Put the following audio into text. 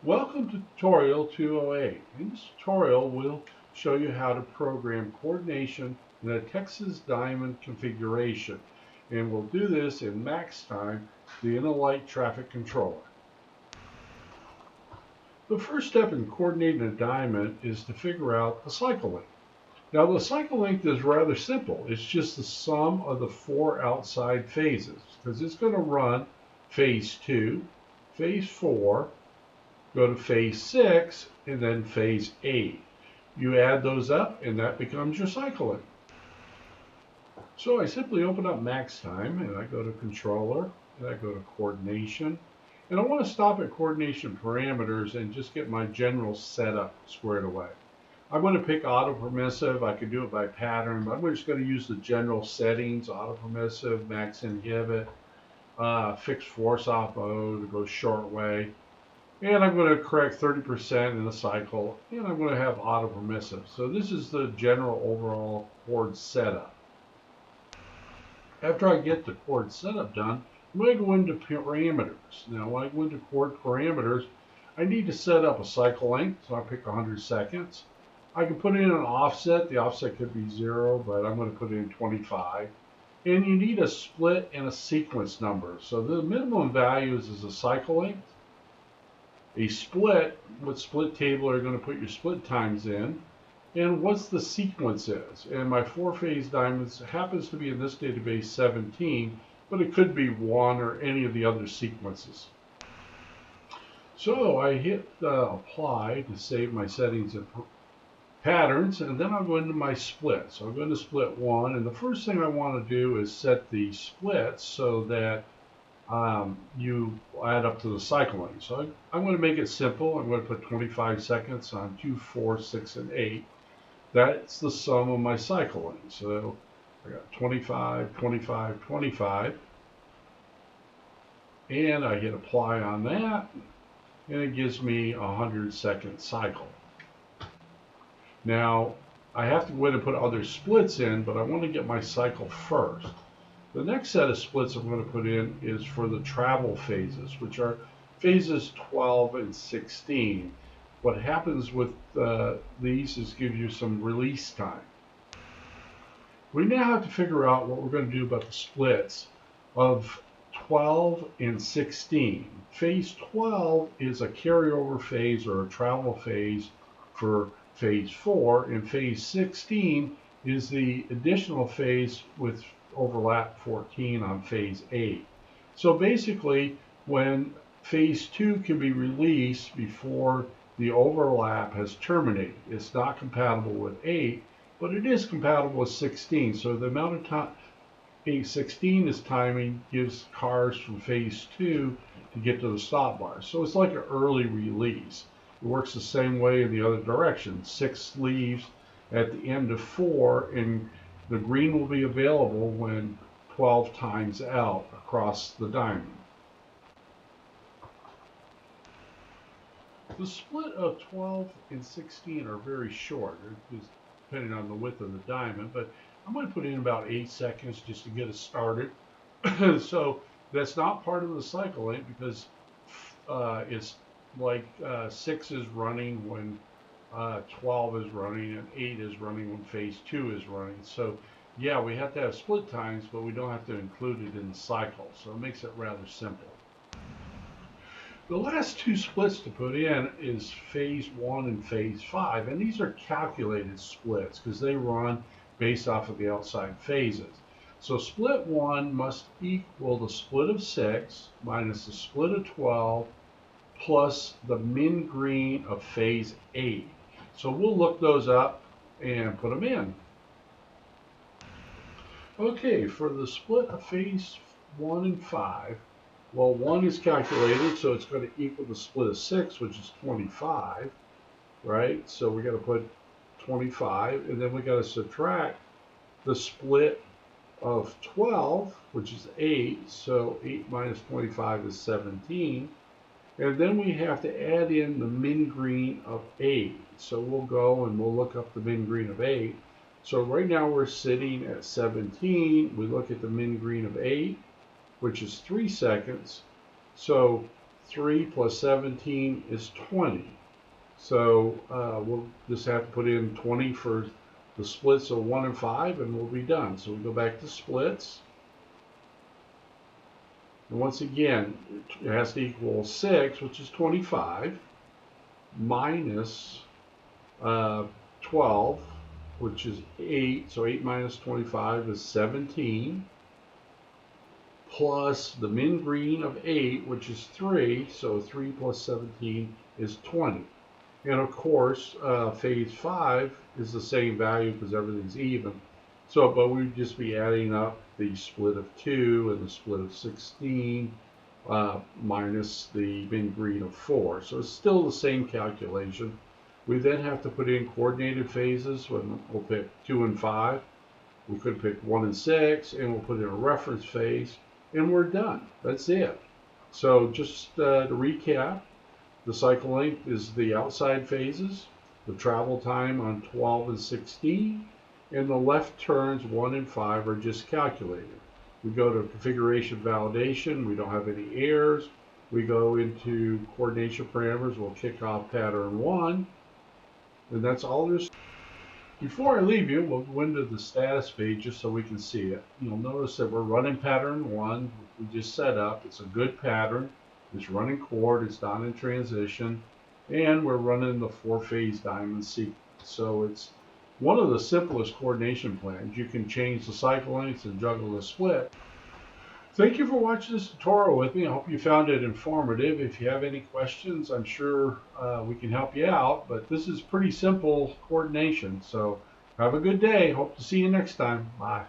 Welcome to tutorial 208. In this tutorial, we'll show you how to program coordination in a Texas Diamond configuration. And we'll do this in MaxTime, the InnoLight traffic controller. The first step in coordinating a diamond is to figure out the cycle length. Now the cycle length is rather simple. It's just the sum of the four outside phases, because it's going to run phase 2, phase 4, go to phase 6, and then phase 8. You add those up, and that becomes your cycle length. So I simply open up MaxTime, and I go to Controller, and I go to Coordination. And I want to stop at Coordination Parameters and just get my general setup squared away. I'm going to pick Auto Permissive. I could do it by pattern, but I'm just going to use the general settings, Auto Permissive, Max Inhibit, Fixed Force Oppo to go short way. And I'm going to correct 30% in the cycle, and I'm going to have auto permissive. So this is the general overall chord setup. After I get the chord setup done, I'm going to go into parameters. Now when I go into chord parameters, I need to set up a cycle length, so I pick 100 seconds. I can put in an offset. The offset could be 0, but I'm going to put in 25. And you need a split and a sequence number. So the minimum values is a cycle length. A split, what split table are you going to put your split times in, and what's the sequence is. And my four-phase diamonds happens to be in this database 17, but it could be 1 or any of the other sequences. So I hit apply to save my settings and patterns, and then I'll go into my split. So I'll go into split 1, and the first thing I want to do is set the splits so that you add up to the cycle length. So I'm going to make it simple. I'm going to put 25 seconds on 2, 4, 6, and 8. That's the sum of my cycle length. So I got 25, 25, 25. And I hit apply on that. And it gives me a 100-second cycle. Now, I have to go in and put other splits in, but I want to get my cycle first. The next set of splits I'm going to put in is for the travel phases, which are phases 12 and 16. What happens with these is give you some release time. We now have to figure out what we're going to do about the splits of 12 and 16. Phase 12 is a carryover phase or a travel phase for phase 4, and phase 16 is the additional phase with overlap 14 on phase 8. So basically, when phase 2 can be released before the overlap has terminated, it's not compatible with 8, but it is compatible with 16. So the amount of time 16 is timing gives cars from phase 2 to get to the stop bar. So it's like an early release. It works the same way in the other direction. 6 leaves at the end of 4, and the green will be available when 12 times out across the diamond. The split of 12 and 16 are very short, depending on the width of the diamond, but I'm going to put in about 8 seconds just to get us started. So that's not part of the cycle length because it's like 6 is running when 12 is running and 8 is running when phase 2 is running. So yeah, we have to have split times, but we don't have to include it in the cycle. So it makes it rather simple. The last two splits to put in is phase 1 and phase 5, and these are calculated splits because they run based off of the outside phases. So split 1 must equal the split of 6 minus the split of 12 plus the min green of phase 8. So we'll look those up and put them in. Okay, for the split of phase 1 and 5, well, 1 is calculated, so it's going to equal the split of 6, which is 25, right? So we got to put 25, and then we got to subtract the split of 12, which is 8, so 8 minus 25 is 17. And then we have to add in the min green of 8. So we'll go and we'll look up the min green of 8. So right now we're sitting at 17. We look at the min green of 8, which is 3 seconds. So 3 plus 17 is 20. So we'll just have to put in 20 for the splits of 1 and 5, and we'll be done. So we go back to splits. And once again, it has to equal 6, which is 25, minus 12, which is 8. So 8 minus 25 is 17, plus the min green of 8, which is 3. So 3 plus 17 is 20. And of course, phase 5 is the same value because everything's even. So, but we'd just be adding up the split of 2 and the split of 16 minus the min green of 4. So it's still the same calculation. We then have to put in coordinated phases when we'll pick 2 and 5. We could pick 1 and 6, and we'll put in a reference phase, and we're done. That's it. So just to recap, the cycle length is the outside phases, the travel time on 12 and 16, and the left turns 1 and 5 are just calculated. We go to configuration validation. We don't have any errors. We go into coordination parameters. We'll kick off pattern 1, and that's all there's. Before I leave you, we'll go into the status page just so we can see it. You'll notice that we're running pattern 1. We just set up. It's a good pattern. It's running chord. It's not in transition. And we're running the 4-phase diamond sequence. So it's one of the simplest coordination plans. You can change the cycle lengths and juggle the split. Thank you for watching this tutorial with me. I hope you found it informative. If you have any questions, I'm sure we can help you out. But this is pretty simple coordination. So have a good day. Hope to see you next time. Bye.